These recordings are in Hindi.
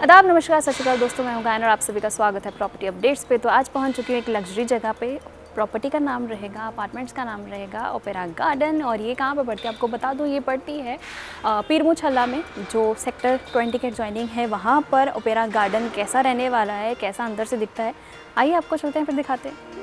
आदाब, नमस्कार, सत श्री अकाल दोस्तों, मैं हूं गायन और आप सभी का स्वागत है प्रॉपर्टी अपडेट्स पे। तो आज पहुंच चुकी हूँ एक लग्जरी जगह पे। प्रॉपर्टी का नाम रहेगा, अपार्टमेंट्स का नाम रहेगा ओपेरा गार्डन। और ये कहाँ पे पड़ती है आपको बता दूँ, ये पड़ती है पीरमुछल्ला में, जो सेक्टर 20 के ज्वाइनिंग है वहाँ पर ओपेरा गार्डन कैसा रहने वाला है, कैसा अंदर से दिखता है, आइए आपको चलते हैं फिर दिखाते हैं।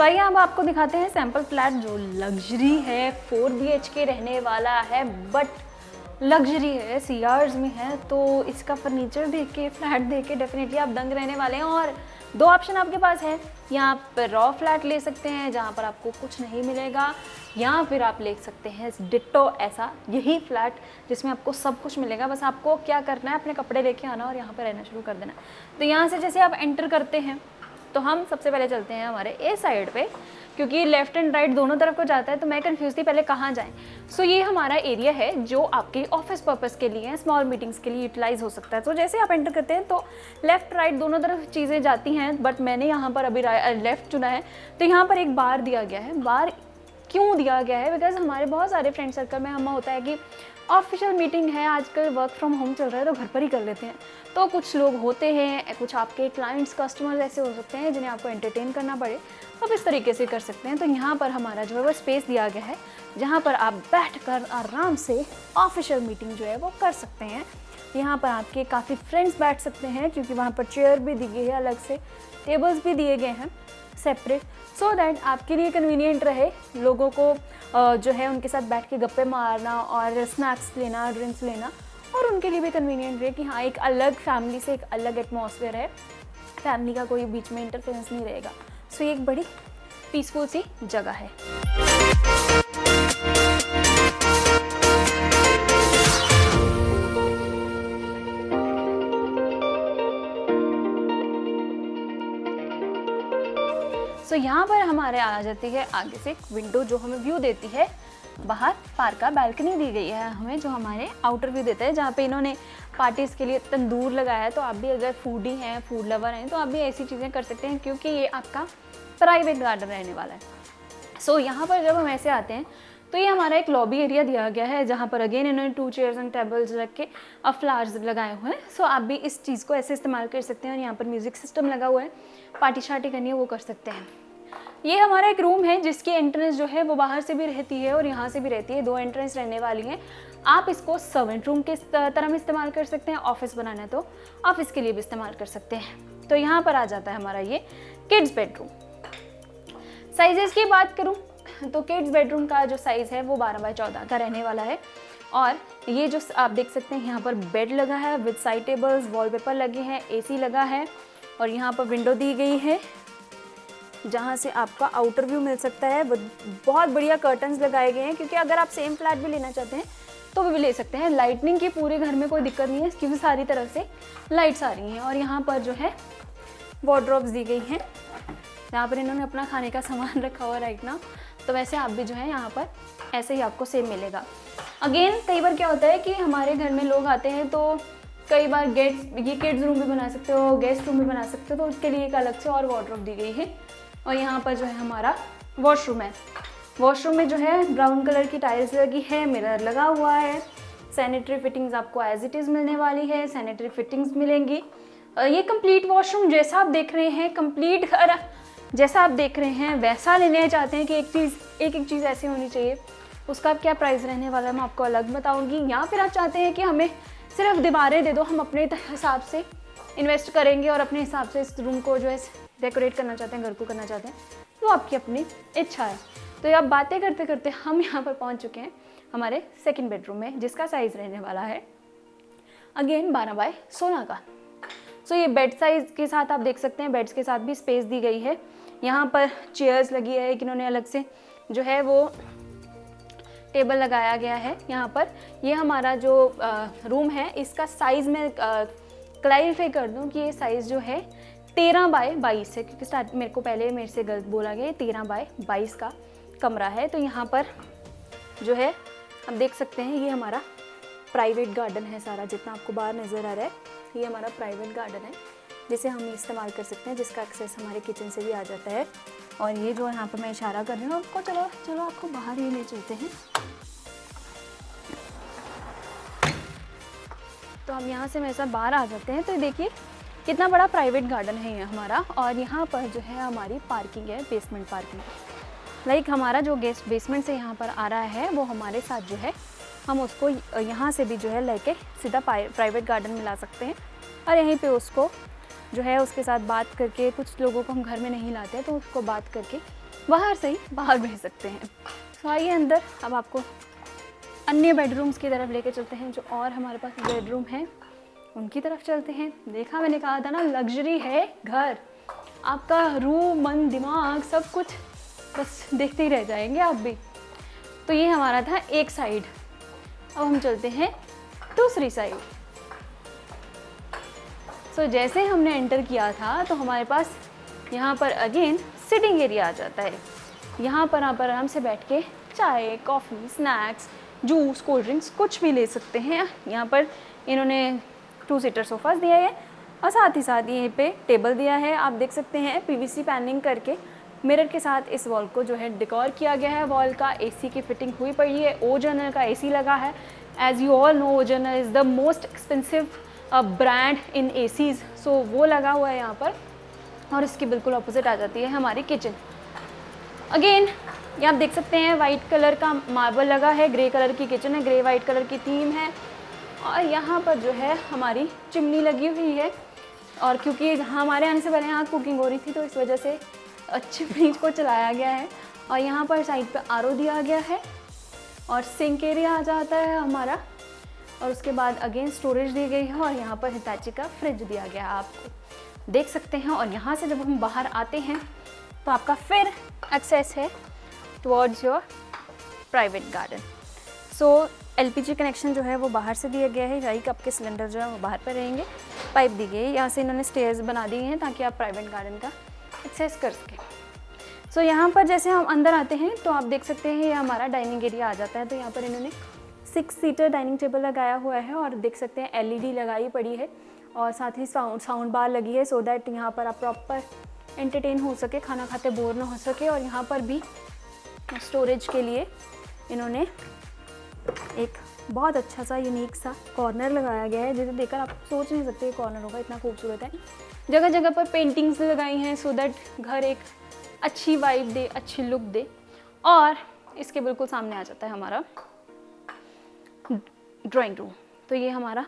आइए अब आपको दिखाते हैं सैंपल फ्लैट जो लग्जरी है, 4 BHK रहने वाला है, बट लग्जरी है, सीआर्स में है। तो इसका फर्नीचर देख के, फ्लैट देख के डेफिनेटली आप दंग रहने वाले हैं। और दो ऑप्शन आपके पास है, या आप रॉ फ्लैट ले सकते हैं जहाँ पर आपको कुछ नहीं मिलेगा, या फिर आप ले सकते हैं डिट्टो ऐसा यही फ्लैट जिसमें आपको सब कुछ मिलेगा। बस आपको क्या करना है, अपने कपड़े लेके आना और यहाँ पर रहना शुरू कर देना। तो यहाँ से जैसे आप एंटर करते हैं तो हम सबसे पहले चलते हैं हमारे ए साइड पे, क्योंकि लेफ्ट एंड राइट दोनों तरफ को जाता है तो मैं कंफ्यूज थी पहले कहाँ जाएं। सो ये हमारा एरिया है जो आपके ऑफिस पर्पस के लिए, स्मॉल मीटिंग्स के लिए यूटिलाइज हो सकता है। तो जैसे आप एंटर करते हैं तो लेफ्ट राइट दोनों तरफ चीज़ें जाती हैं, बट मैंने यहाँ पर अभी लेफ्ट चुना है। तो यहाँ पर एक बार दिया गया है। बार क्यों दिया गया है? बिकॉज हमारे बहुत सारे फ्रेंड सर्कल में हम होता है कि ऑफिशियल मीटिंग है, आजकल वर्क फ्रॉम होम चल रहा है तो घर पर ही कर लेते हैं। तो कुछ लोग होते हैं, कुछ आपके क्लाइंट्स, कस्टमर्स ऐसे हो सकते हैं जिन्हें आपको एंटरटेन करना पड़े, तो आप इस तरीके से कर सकते हैं। तो यहाँ पर हमारा जो है वो स्पेस दिया गया है जहाँ पर आप बैठकर आराम से ऑफिशियल मीटिंग जो है वो कर सकते हैं। यहाँ पर आपके काफ़ी फ्रेंड्स बैठ सकते हैं, क्योंकि वहाँ पर चेयर भी दी गई है, अलग से टेबल्स भी दिए गए हैं सेपरेट, सो दैट आपके लिए कन्वीनियंट रहे लोगों को जो है उनके साथ बैठ के गप्पे मारना और स्नैक्स लेना, ड्रिंक्स लेना, और उनके लिए भी कन्वीनियंट रहे कि हाँ एक अलग फैमिली से एक अलग एटमॉस्फेयर है, फैमिली का कोई बीच में इंटरफेरेंस नहीं रहेगा। सो ये एक बड़ी पीसफुल सी जगह है। सो यहाँ पर हमारे आ जाती है आगे से एक विंडो जो हमें व्यू देती है बाहर। पार्क का बैल्कनी दी गई है हमें जो हमारे आउटर व्यू देता है, जहाँ पे इन्होंने पार्टीज़ के लिए तंदूर लगाया है। तो आप भी अगर फूडी हैं, फूड लवर हैं, तो आप भी ऐसी चीज़ें कर सकते हैं, क्योंकि ये आपका प्राइवेट गार्डन रहने वाला है। सो यहाँ पर जब हम ऐसे आते हैं तो ये हमारा एक लॉबी एरिया दिया गया है, जहाँ पर अगेन इन्होंने 2 चेयर्स एंड टेबल्स रख के फ्लावर्स लगाए हुए हैं। सो आप भी इस चीज़ को ऐसे इस्तेमाल कर सकते हैं। और यहाँ पर म्यूज़िक सिस्टम लगा हुआ है, पार्टी शार्टी करनी है वो कर सकते हैं। ये हमारा एक रूम है जिसकी एंट्रेंस जो है वो बाहर से भी रहती है और यहाँ से भी रहती है, 2 एंट्रेंस रहने वाली हैं। आप इसको सर्वेंट रूम के तरह में इस्तेमाल कर सकते हैं, ऑफिस बनाना है तो ऑफिस के लिए भी इस्तेमाल कर सकते हैं। तो यहाँ पर आ जाता है हमारा ये किड्स बेडरूम। साइजेस की बात करूँ तो किड्स बेडरूम का जो साइज़ है वो 12 बाय 14 का रहने वाला है। और ये जो आप देख सकते हैं यहाँ पर बेड लगा है विद साइड टेबल्स, वॉलपेपर लगे हैं, एसी लगा है और यहाँ पर विंडो दी गई है जहाँ से आपका आउटर व्यू मिल सकता है। बहुत बढ़िया कर्टन्स लगाए गए हैं, क्योंकि अगर आप सेम फ्लैट भी लेना चाहते हैं तो भी ले सकते हैं। लाइटनिंग की पूरे घर में कोई दिक्कत नहीं है, क्योंकि सारी तरफ से लाइट्स आ रही हैं। और यहाँ पर जो है वार्डरोब्स दी गई हैं, यहाँ पर इन्होंने अपना खाने का सामान रखा हुआ राइट नाउ। तो वैसे आप भी जो है यहाँ पर ऐसे ही आपको सेम मिलेगा। अगेन कई बार क्या होता है कि हमारे घर में लोग आते हैं तो कई बार ये किड्स रूम भी बना सकते हो, गेस्ट रूम भी बना सकते हो, तो उसके लिए एक अलग से और वार्डरोब दी गई है। और यहाँ पर जो है हमारा वॉशरूम है। वॉशरूम में जो है ब्राउन कलर की टाइल्स लगी है, मिरर लगा हुआ है। सैनिटरी फिटिंग्स आपको एज इट इज़ मिलने वाली है, सैनिटरी फिटिंग्स मिलेंगी। ये कंप्लीट वॉशरूम जैसा आप देख रहे हैं, कंप्लीट घर जैसा आप देख रहे हैं वैसा लेने चाहते हैं कि एक चीज़ ऐसी होनी चाहिए, उसका क्या प्राइस रहने वाला है मैं आपको अलग बताऊंगी। या फिर आप चाहते हैं कि हमें सिर्फ दीवारें दे दो, हम अपने हिसाब से इन्वेस्ट करेंगे और अपने हिसाब से इस रूम को जो है डेकोरेट करना चाहते हैं, घर को करना चाहते हैं, तो आपकी अपनी इच्छा है। तो ये आप बातें करते करते हम यहाँ पर पहुँच चुके हैं हमारे सेकेंड बेडरूम में, जिसका साइज़ रहने वाला है अगेन 12 बाय 16 का। सो ये बेड साइज़ के साथ आप देख सकते हैं, बेड्स के साथ भी स्पेस दी गई है। यहाँ पर चेयर्स लगी है, कि इन्होंने अलग से जो है वो टेबल लगाया गया है यहाँ पर। ये हमारा जो रूम है इसका साइज़ मैं क्लैरिफाई कर दूँ कि ये साइज़ जो है 13 बाय 22 है, क्योंकि मेरे से गलत बोला गया, 13 बाय 22 का कमरा है। तो यहाँ पर जो है आप देख सकते हैं ये हमारा प्राइवेट गार्डन है सारा, जितना आपको बाहर नज़र आ रहा है ये हमारा प्राइवेट गार्डन है, जिसे हम इस्तेमाल कर सकते हैं, जिसका एक्सेस हमारे किचन से भी आ जाता है। और ये जो यहाँ पर मैं इशारा कर रही हूँ आपको, चलो आपको बाहर ही ले चलते हैं। तो हम यहाँ से वैसा बाहर आ जाते हैं, तो देखिए कितना बड़ा प्राइवेट गार्डन है ये हमारा। और यहाँ पर जो है हमारी पार्किंग है, बेसमेंट पार्किंग। लाइक हमारा जो गेस्ट बेसमेंट से यहाँ पर आ रहा है वो हमारे साथ जो है हम उसको यहाँ से भी जो है लेके सीधा प्राइवेट गार्डन में ला सकते हैं। और यहीं पे उसको जो है उसके साथ बात करके, कुछ लोगों को हम घर में नहीं लाते तो उसको बात करके बाहर से ही बाहर भेज सकते हैं। तो आइए अंदर अब आपको अन्य बेडरूम्स की तरफ लेके चलते हैं, जो और हमारे पास बेडरूम हैं उनकी तरफ चलते हैं। देखा मैंने कहा था ना, लग्जरी है घर, आपका रूह मन दिमाग सब कुछ बस देखते ही रह जाएंगे आप भी। तो ये हमारा था एक साइड। अब हम चलते हैं दूसरी साइड। सो जैसे हमने एंटर किया था तो हमारे पास यहाँ पर अगेन सिटिंग एरिया आ जाता है। यहाँ पर आप आराम से बैठ के चाय, coffee, snacks, juice, cold drinks कुछ भी ले सकते हैं। यहाँ पर इन्होंने 2 सीटर सोफ़ाज़ दिया है और साथ ही साथ यहीं पे टेबल दिया है। आप देख सकते हैं पीवीसी पैनलिंग करके मिरर के साथ इस वॉल को जो है डेकोर किया गया है। वॉल का एसी की फिटिंग हुई पड़ी है, ओजनल का एसी लगा है। As you all know O General is the most expensive brand in ACs, so वो लगा हुआ है यहाँ पर। और इसकी बिल्कुल अपोजिट आ जाती है हमारी किचन। अगेन ये आप देख सकते हैं वाइट कलर का मार्बल लगा है, ग्रे कलर की किचन है, ग्रे वाइट कलर की थीम है। और यहाँ पर जो है हमारी चिमनी लगी हुई है, और क्योंकि हमारे आने से पहले यहाँ कुकिंग हो रही थी तो इस वजह से चिमनी को चलाया गया है। और यहाँ पर साइड पे आरओ दिया गया है और सिंक एरिया आ जाता है हमारा। और उसके बाद अगेन स्टोरेज दी गई है और यहाँ पर हिताची का फ्रिज दिया गया है, आपको देख सकते हैं। और यहाँ से जब हम बाहर आते हैं तो आपका फिर एक्सेस है towards your private garden. So LPG connection जो है वो बाहर से दिया गया है, राइक आपके सिलेंडर जो है वो बाहर पर रहेंगे। पाइप दी गई है, यहाँ से इन्होंने स्टेयर्स बना दी हैं ताकि आप प्राइवेट गार्डन का एक्सेस कर सकें। सो यहाँ पर जैसे हम अंदर आते हैं तो आप देख सकते हैं ये हमारा डाइनिंग एरिया आ जाता है। तो यहाँ पर इन्होंने 6 सीटर डाइनिंग टेबल लगाया हुआ है और देख सकते हैं एलईडी लगाई पड़ी है और साथ ही साउंड बार लगी है, सो दैट यहाँ पर आप प्रॉपर एंटरटेन हो सके, खाना खाते बोर ना हो सके। और यहाँ पर भी स्टोरेज के लिए इन्होंने एक बहुत अच्छा सा यूनिक सा कॉर्नर लगाया गया है, जिसे देखकर आप सोच नहीं सकते कॉर्नर होगा, इतना खूबसूरत है। जगह जगह पर पेंटिंग्स लगाई हैं सो दैट घर एक अच्छी वाइब दे, अच्छी लुक दे। और इसके बिल्कुल सामने आ जाता है हमारा ड्राइंग रूम। तो ये हमारा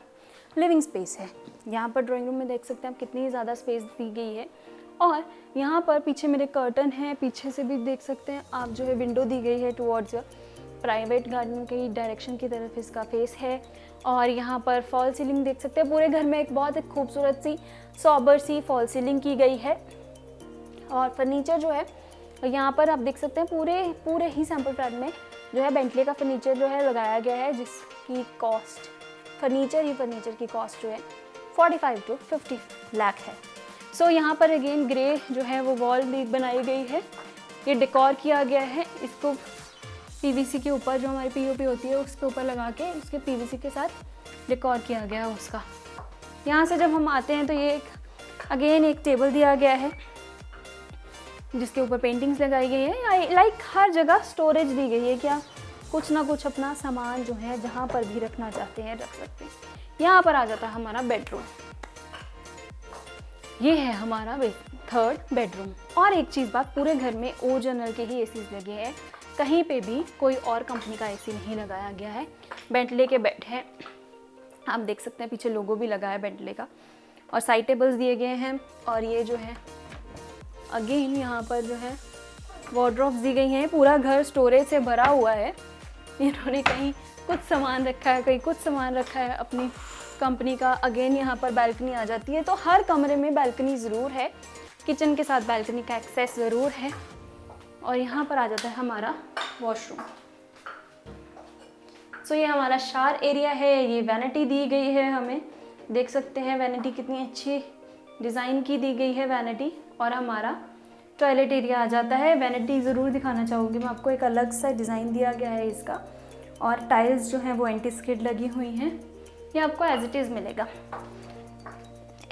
लिविंग स्पेस है। यहाँ पर ड्राइंग रूम में देख सकते हैं आप कितनी ज़्यादा स्पेस दी गई है। और यहाँ पर पीछे मेरे कर्टन है, पीछे से भी देख सकते हैं आप जो है विंडो दी गई है टुवर्ड्स प्राइवेट गार्डन की डायरेक्शन की तरफ इसका फेस है। और यहाँ पर फॉल सीलिंग देख सकते हैं। पूरे घर में एक बहुत एक खूबसूरत सी सॉबर सी फॉल सीलिंग की गई है। और फर्नीचर जो है यहाँ पर आप देख सकते हैं पूरे ही सैंपल फ्लैट में जो है बेंटले का फर्नीचर जो है लगाया गया है, जिसकी कॉस्ट फर्नीचर की कॉस्ट जो है 45 to 50 लाख है। सो यहाँ पर अगेन ग्रे जो है वो वॉल भी बनाई गई है, ये डेकोर किया गया है। इसको पीवीसी के ऊपर जो हमारी पीओपी होती है उसके ऊपर लगा के उसके पीवीसी के साथ डेकोर किया गया है उसका। यहाँ से जब हम आते हैं तो ये अगेन एक टेबल दिया गया है जिसके ऊपर पेंटिंग्स लगाई गई है। लाइक हर जगह स्टोरेज दी गई है कि आप कुछ ना कुछ अपना सामान जो है जहाँ पर भी रखना चाहते हैं रख सकते हैं। यहाँ पर आ जाता है हमारा बेडरूम। ये है हमारा थर्ड बेडरूम। और एक चीज़ बात, पूरे घर में ओरिजिनल के ही एसीज लगे हैं, कहीं पे भी कोई और कंपनी का एसी नहीं लगाया गया है। बेंटले के बेड है, आप देख सकते हैं पीछे लोगो भी लगा है बेंटले का। और साइड टेबल्स दिए गए हैं। और ये जो है अगेन यहाँ पर जो है वार्डरोब्स दी गई हैं। पूरा घर स्टोरेज से भरा हुआ है। इन्होंने कहीं कुछ सामान रखा है, कहीं कुछ सामान रखा है अपनी कंपनी का। अगेन यहाँ पर बालकनी आ जाती है। तो हर कमरे में बालकनी ज़रूर है, किचन के साथ बालकनी का एक्सेस ज़रूर है। और यहाँ पर आ जाता है हमारा वॉशरूम। सो ये हमारा शावर एरिया है। ये वैनिटी दी गई है, हमें देख सकते हैं वैनिटी कितनी अच्छी डिज़ाइन की दी गई है वैनिटी। और हमारा टॉयलेट एरिया आ जाता है। वैनिटी ज़रूर दिखाना चाहूँगी मैं आपको, एक अलग सा डिज़ाइन दिया गया है इसका। और टाइल्स जो हैं वो एंटी स्किड लगी हुई हैं। ये आपको एज इट इज़ मिलेगा।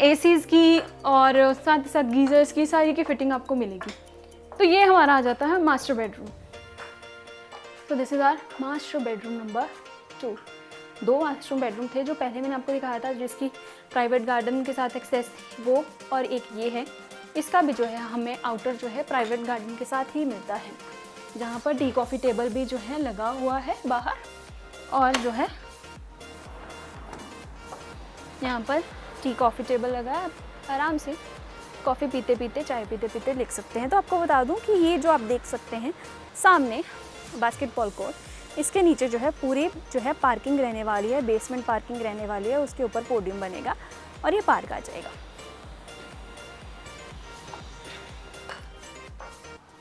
एसीज़ की और साथ ही साथ गीज़र्स की सारी की फिटिंग आपको मिलेगी। तो ये हमारा आ जाता है मास्टर बेडरूम। तो this is our master bedroom number 2। 2 master bedroom थे जो पहले मैंने आपको दिखाया था, जिसकी प्राइवेट गार्डन के साथ एक्सेस थी वो, और एक ये है। इसका भी जो है हमें आउटर जो है प्राइवेट गार्डन के साथ ही मिलता है, जहाँ पर टी कॉफ़ी टेबल भी जो है लगा हुआ है बाहर। और जो है यहाँ पर टी कॉफ़ी टेबल लगा है, आराम से कॉफ़ी पीते पीते चाय पीते पीते लिख सकते हैं। तो आपको बता दूं कि ये जो आप देख सकते हैं सामने बास्केटबॉल कोर्ट, इसके नीचे जो है पूरी जो है पार्किंग रहने वाली है, बेसमेंट पार्किंग रहने वाली है। उसके ऊपर पोडियम बनेगा और ये पार्क आ जाएगा।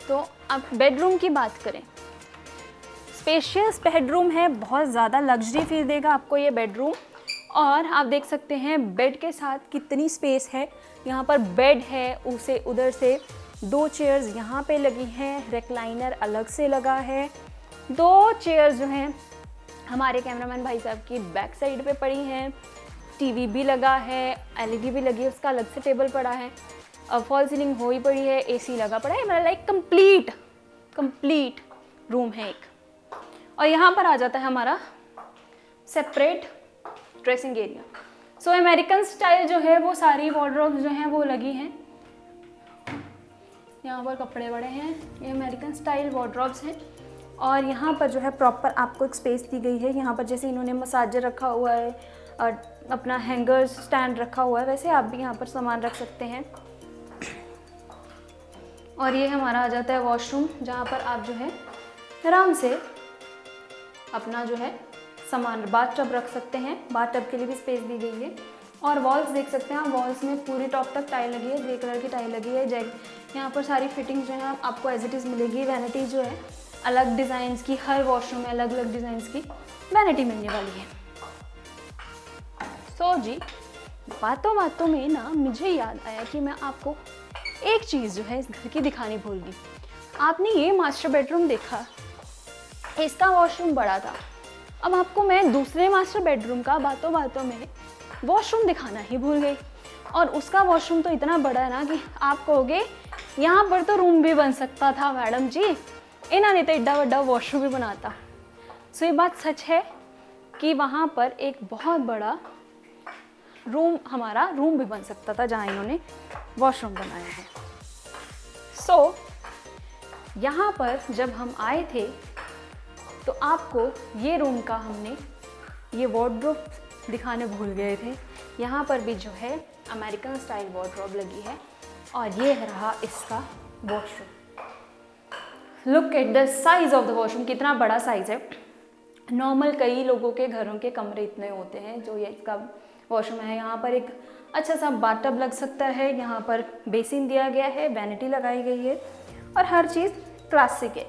तो अब बेडरूम की बात करें, स्पेशियस बेडरूम है, बहुत ज़्यादा लग्जरी फील देगा आपको ये बेडरूम। और आप देख सकते हैं बेड के साथ कितनी स्पेस है। यहाँ पर बेड है, उसे उधर से 2 चेयर्स यहाँ पे लगी हैं, रेक्लाइनर अलग से लगा है। 2 चेयर्स जो हैं हमारे कैमरामैन भाई साहब की बैक साइड पे पड़ी हैं। टीवी भी लगा है, एलईडी भी लगी है, उसका अलग से टेबल पड़ा है। अब फॉल सीलिंग हो ही पड़ी है, एसी लगा पड़ा है। मेरा लाइक कंप्लीट रूम है एक। और यहाँ पर आ जाता है हमारा सेपरेट ड्रेसिंग एरिया। सो अमेरिकन स्टाइल जो है वो सारी वार्डरोब्स जो हैं वो लगी हैं। यहाँ पर कपड़े बड़े हैं, ये अमेरिकन स्टाइल वार्डरोब्स हैं। और यहाँ पर जो है प्रॉपर आपको एक स्पेस दी गई है। यहाँ पर जैसे इन्होंने मसाजर रखा हुआ है और अपना हैंगर स्टैंड रखा हुआ है, वैसे आप भी यहाँ पर सामान रख सकते हैं। और ये हमारा आ जाता है वॉशरूम, जहाँ पर आप जो है आराम से अपना जो है सामान, बाथ टब रख सकते हैं। बाथ टब के लिए भी स्पेस दी गई है। और वॉल्स देख सकते हैं आप, वॉल्स में पूरी टॉप तक टाइल लगी है, ग्रे कलर की टाइल लगी है। यहाँ पर सारी फिटिंग जो है आपको एज इट इज़ मिलेगी। वैनिटी जो है अलग डिज़ाइंस की, हर वॉशरूम में अलग अलग डिज़ाइंस की वैनिटी मिलने वाली है। सो जी, बातों में ना मुझे याद आया कि मैं आपको एक चीज़ जो है इस घर की दिखानी भूल गई। आपने ये मास्टर बेडरूम देखा, इसका वॉशरूम बड़ा था। अब आपको मैं दूसरे मास्टर बेडरूम का बातों में वॉशरूम दिखाना ही भूल गई। और उसका वॉशरूम तो इतना बड़ा है ना कि आप कहोगे यहाँ पर तो रूम भी बन सकता था मैडम जी, इन्होंने तो एड्डा बड़ा वॉशरूम भी बनाता। सो ये बात सच है कि वहाँ पर एक बहुत बड़ा हमारा रूम भी बन सकता था जहाँ इन्होंने वॉशरूम बनाया है। सो यहाँ पर जब हम आए थे तो आपको ये रूम का हमने ये वार्डरोब दिखाने भूल गए थे। यहाँ पर भी जो है अमेरिकन स्टाइल वार्डरोब लगी है और ये रहा इसका washroom. Look at the size of the washroom, कितना बड़ा साइज है। नॉर्मल कई लोगों के घरों के कमरे इतने होते हैं जो ये इसका वॉशरूम है। यहाँ पर एक अच्छा सा बाथटब लग सकता है, यहाँ पर बेसिन दिया गया है, वैनिटी लगाई गई है और हर चीज़ क्लासिक है,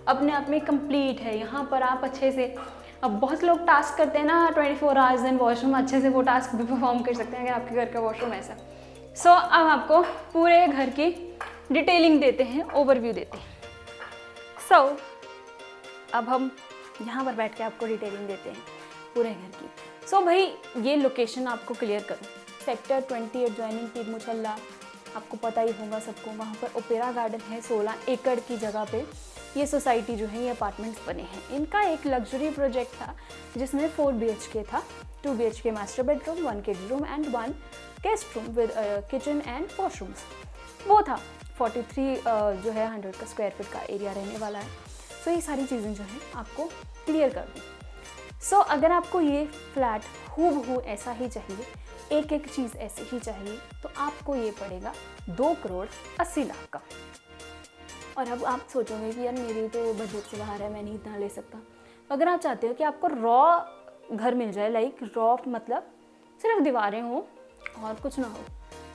अपने आप में कंप्लीट है। यहाँ पर आप अच्छे से, अब बहुत लोग टास्क करते हैं ना 24 आवर्स इन वॉशरूम, अच्छे से वो टास्क भी परफॉर्म कर सकते हैं अगर आपके घर का वॉशरूम ऐसा। सो अब आपको पूरे घर की डिटेलिंग देते हैं, ओवरव्यू देते हैं। सो अब हम यहाँ पर बैठ के आपको डिटेलिंग देते हैं पूरे घर की। सो भाई ये लोकेशन आपको क्लियर करूँ, सेक्टर 20 एडजॉइनिंग पीर मुछल्ला, आपको पता ही होगा सबको। वहाँ पर ओपेरा गार्डन है, 16 एकड़ की जगह पे ये सोसाइटी जो है, ये अपार्टमेंट्स बने हैं। इनका एक लग्जरी प्रोजेक्ट था जिसमें 4 BHK था, 2 BHK master bedroom, 1 kid room and 1 guest room with kitchen and washrooms. वो था 43 जो है 100 का स्क्वायर फीट का एरिया रहने वाला है। सो ये सारी चीज़ें जो है आपको क्लियर कर दूँ। सो अगर आपको ये फ्लैट हूबहू ऐसा ही चाहिए, एक एक चीज़ ऐसे ही चाहिए, तो आपको ये पड़ेगा 2,80,00,000 का। और अब आप सोचोगे कि यार मेरी तो बजट से बाहर है, मैं नहीं इतना ले सकता। अगर आप चाहते हो कि आपको रॉ घर मिल जाए, लाइक रॉ मतलब सिर्फ दीवारें हों और कुछ ना हो,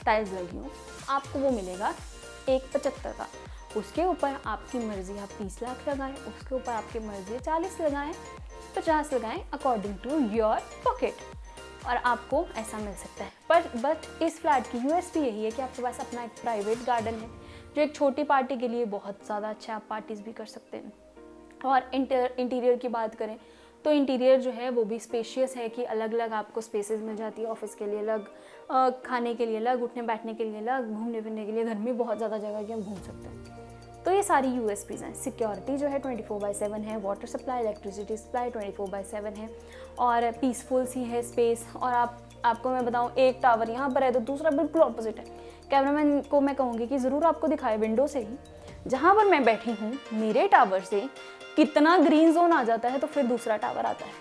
टाइल्स लगी हो, आपको वो मिलेगा 1,75,00,000 का। उसके ऊपर आपकी मर्ज़ी, आप 30 लाख लगाएं, उसके ऊपर आपकी मर्ज़ी 40 लगाएं, 50 लगाएं, अकॉर्डिंग टू योर पॉकेट, और आपको ऐसा मिल सकता है। बट इस फ्लैट की यूएसपी यही है कि आपके पास अपना एक प्राइवेट गार्डन है जो एक छोटी पार्टी के लिए बहुत ज़्यादा अच्छा, आप पार्टीज़ भी कर सकते हैं। और इंटीरियर की बात करें तो इंटीरियर जो है वो भी स्पेशियस है कि अलग अलग आपको स्पेसेस मिल जाती है, ऑफिस के लिए अलग, खाने के लिए अलग, उठने बैठने के लिए अलग, घूमने फिरने के लिए घर में बहुत ज़्यादा जगह की हम घूम सकते हैं। तो ये सारी यूएसपीज़ हैं। सिक्योरिटी जो है 24/7 है, वाटर सप्लाई, इलेक्ट्रिसिटी सप्लाई 24/7 है और पीसफुल सी है स्पेस। और आपको मैं बताऊँ, एक टावर यहाँ पर है तो दूसरा बिल्कुल ऑपोजिट है। कैमरामैन को मैं कहूँगी कि ज़रूर आपको दिखाए विंडो से ही, जहाँ पर मैं बैठी हूँ मेरे टावर से कितना ग्रीन जोन आ जाता है, तो फिर दूसरा टावर आता है।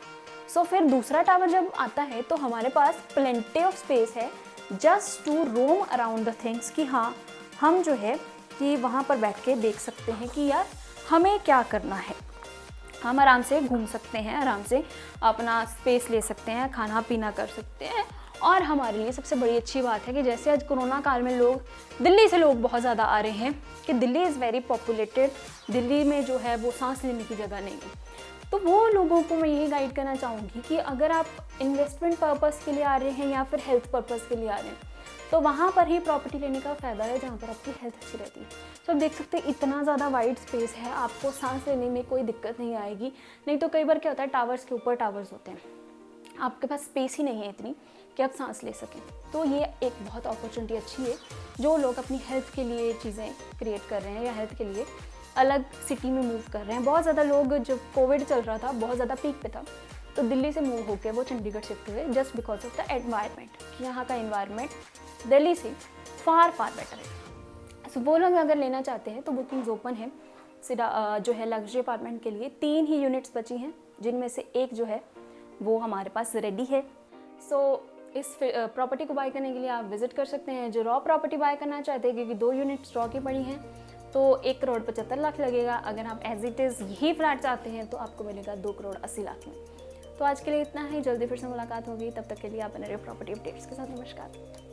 सो फिर दूसरा टावर जब आता है तो हमारे पास प्लेंटी ऑफ स्पेस है just to roam around the things, कि हाँ हम जो है कि वहाँ पर बैठ के देख सकते हैं कि यार हमें क्या करना है। हम आराम से घूम सकते हैं, आराम से अपना स्पेस ले सकते हैं, खाना पीना कर सकते हैं। और हमारे लिए सबसे बड़ी अच्छी बात है कि जैसे आज कोरोना काल में लोग, दिल्ली से लोग बहुत ज़्यादा आ रहे हैं कि Delhi is very populated, Delhi में जो है वो सांस लेने की जगह नहीं है। तो वो लोगों को मैं यही गाइड करना चाहूँगी कि अगर आप इन्वेस्टमेंट पर्पज़ के लिए आ रहे हैं या फिर हेल्थ पर्पज़ के लिए आ रहे हैं, तो वहाँ पर ही प्रॉपर्टी लेने का फ़ायदा है जहाँ पर आपकी हेल्थ अच्छी रहती है। तो आप देख सकते हैं इतना ज़्यादा वाइड स्पेस है, आपको सांस लेने में कोई दिक्कत नहीं आएगी। नहीं तो कई बार क्या होता है, टावर्स के ऊपर टावर्स होते हैं, आपके पास स्पेस ही नहीं है इतनी कि आप सांस ले सकें। तो ये एक बहुत अपॉर्चुनिटी अच्छी है जो लोग अपनी हेल्थ के लिए चीज़ें क्रिएट कर रहे हैं या हेल्थ के लिए अलग सिटी में मूव कर रहे हैं। बहुत ज़्यादा लोग, जब कोविड चल रहा था, बहुत ज़्यादा पीक पे था, तो दिल्ली से मूव होकर वो चंडीगढ़ शिफ्ट हुए just because of the environment. यहाँ का एनवायरनमेंट दिल्ली से फार बेटर है। सो वो लोग अगर लेना चाहते हैं तो बुकिंग्स ओपन है। जो है लग्जरी अपार्टमेंट के लिए 3 ही यूनिट्स बची हैं, जिनमें से एक जो है वो हमारे पास रेडी है। सो इस प्रॉपर्टी को बाय करने के लिए आप विजिट कर सकते हैं। जो रॉ प्रॉपर्टी बाय करना चाहते हैं, क्योंकि 2 यूनिट्स रॉ की पड़ी हैं, तो 1,75,00,000 लगेगा। अगर आप एज इट इज़ यही फ्लैट चाहते हैं तो आपको मिलेगा 2,80,00,000 में। तो आज के लिए इतना ही, जल्दी फिर से मुलाकात होगी। तब तक के लिए आप बने रहिए प्रॉपर्टी अपडेट्स के साथ। नमस्कार।